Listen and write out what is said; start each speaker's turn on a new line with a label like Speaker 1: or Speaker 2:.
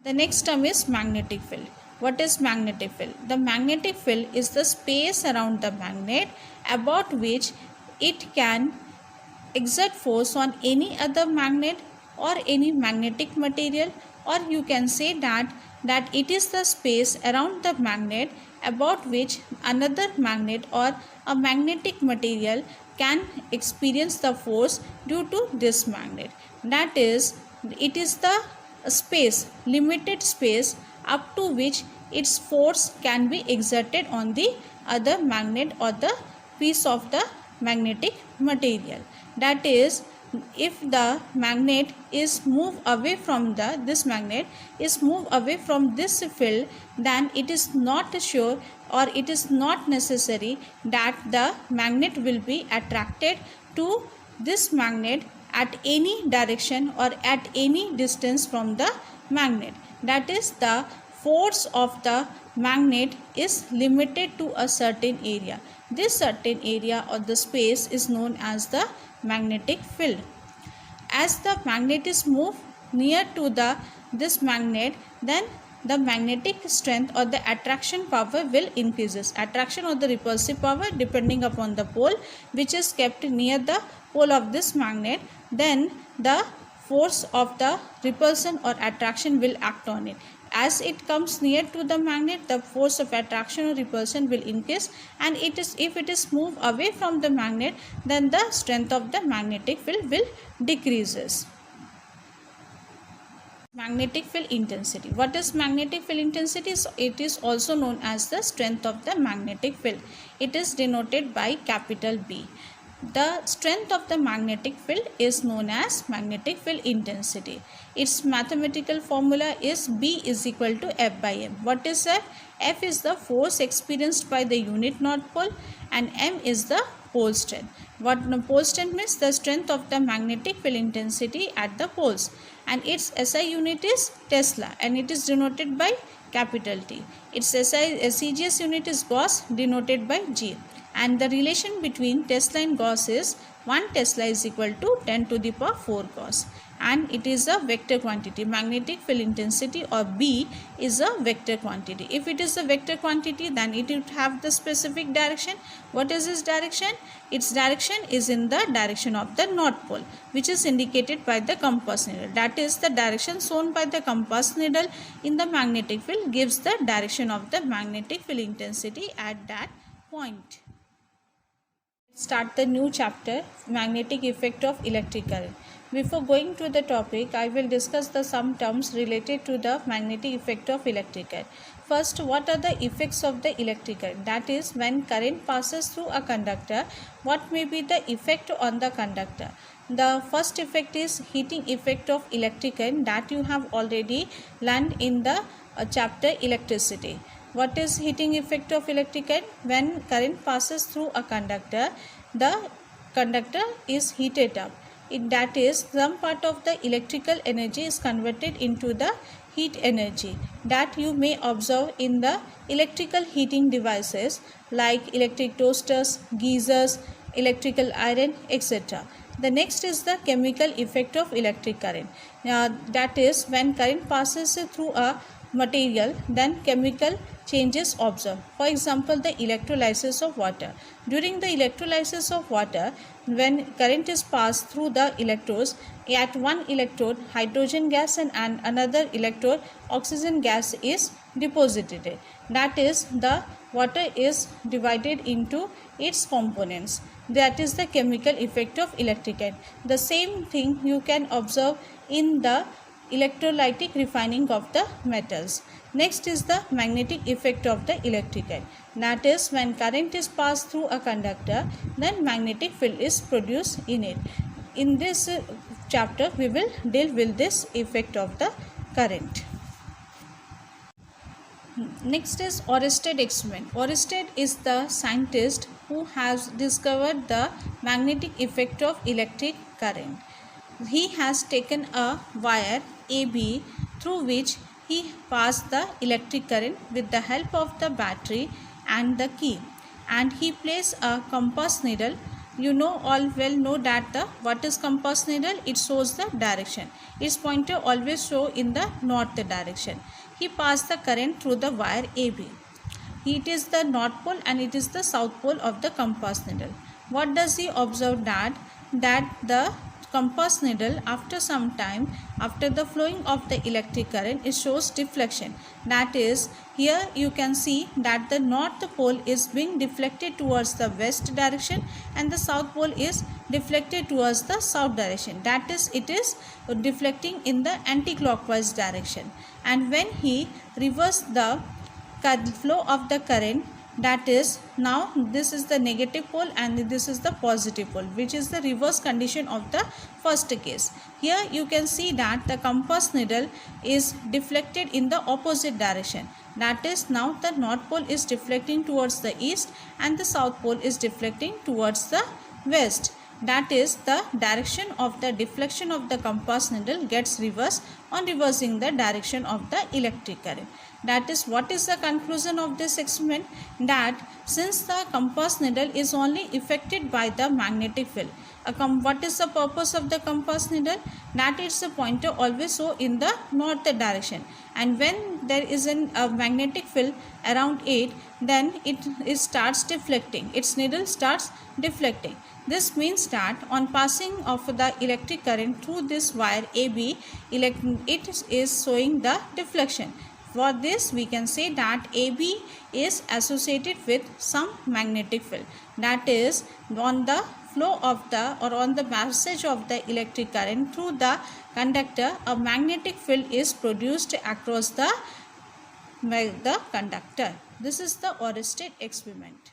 Speaker 1: The next term is magnetic field. What is magnetic field? The magnetic field is the space around the magnet about which it can exert force on any other magnet or any magnetic material, or you can say that it is the space around the magnet about which another magnet or a magnetic material can experience the force due to this magnet. That is, it is the space, limited space up to which its force can be exerted on the other magnet or the piece of the magnetic material. That is, if the magnet is moved away from this magnet is moved away from this field, then it is not sure or it is not necessary that the magnet will be attracted to this magnet at any direction or at any distance from the magnet. That is, the force of the magnet is limited to a certain area. This certain area or the space is known as the magnetic field. As the magnet is moved near to this magnet, then the magnetic strength or the attraction power will increases. Attraction or the repulsive power depending upon the pole which is kept near the pole of this magnet, then the force of the repulsion or attraction will act on it. As it comes near to the magnet, the force of attraction or repulsion will increase, and if it is moved away from the magnet, then the strength of the magnetic field will decreases. Magnetic field intensity. What is magnetic field intensity? It is also known as the strength of the magnetic field. It is denoted by capital B. The strength of the magnetic field is known as magnetic field intensity. Its mathematical formula is B is equal to F by M. What is F? F is the force experienced by the unit north pole and M is the pole strength. What pole strength means? The strength of the magnetic field intensity at the poles, and its SI unit is Tesla and it is denoted by capital T. Its CGS unit is Gauss, denoted by G. And the relation between Tesla and Gauss is 1 Tesla is equal to 10 to the power 4 Gauss, and it is a vector quantity. Magnetic field intensity or B is a vector quantity. If it is a vector quantity, then it would have the specific direction. What is its direction? Its direction is in the direction of the north pole, which is indicated by the compass needle. That is, the direction shown by the compass needle in the magnetic field gives the direction of the magnetic field intensity at that point. Start the new chapter, magnetic effect of electric current. Before going to the topic, I will discuss some terms related to the magnetic effect of electric current. First, what are the effects of the electric current? That is, when current passes through a conductor, what may be the effect on the conductor? The first effect is heating effect of electric current, that you have already learned in the chapter electricity. What is heating effect of electric current? When current passes through a conductor, the conductor is heated up. That is, some part of the electrical energy is converted into the heat energy that you may observe in the electrical heating devices like electric toasters, geysers, electrical iron, etc. The next is the chemical effect of electric current. That is, when current passes through a material, then chemical changes observed. For example, the electrolysis of water. During the electrolysis of water, when current is passed through the electrodes, at one electrode hydrogen gas and another electrode oxygen gas is deposited. That is, the water is divided into its components. That is the chemical effect of electric current. The same thing you can observe in the electrolytic refining of the metals. Next is the magnetic effect of the electric current. That is, when current is passed through a conductor, then magnetic field is produced in it. In this chapter, we will deal with this effect of the current. Next is Oersted experiment. Oersted is the scientist who has discovered the magnetic effect of electric current. He has taken a wire AB through which he passed the electric current with the help of the battery and the key, and he placed a compass needle you know all well know that the what is compass needle? It shows the direction. Its pointer always show in the north direction. He passed the current through the wire AB. It is the north pole and it is the south pole of the compass needle. What does he observe? That the compass needle, after some time, after the flowing of the electric current, it shows deflection. That is, here you can see that the north pole is being deflected towards the west direction and the south pole is deflected towards the south direction. That is, it is deflecting in the anti-clockwise direction. And when he reversed the flow of the current, that is, now this is the negative pole and this is the positive pole, which is the reverse condition of the first case. Here you can see that the compass needle is deflected in the opposite direction. That is, now the north pole is deflecting towards the east and the south pole is deflecting towards the west. That is, the direction of the deflection of the compass needle gets reversed on reversing the direction of the electric current. That is, what is the conclusion of this experiment? That since the compass needle is only affected by the magnetic field, what is the purpose of the compass needle? That its pointer always show in the north direction, and when there is a magnetic field around it, then it starts deflecting. Its needle starts deflecting. This means that on passing of the electric current through this wire AB, it is showing the deflection. For this, we can say that AB is associated with some magnetic field. That is, on the flow of the or on the passage of the electric current through the conductor, a magnetic field is produced across the conductor. This is the Oersted experiment.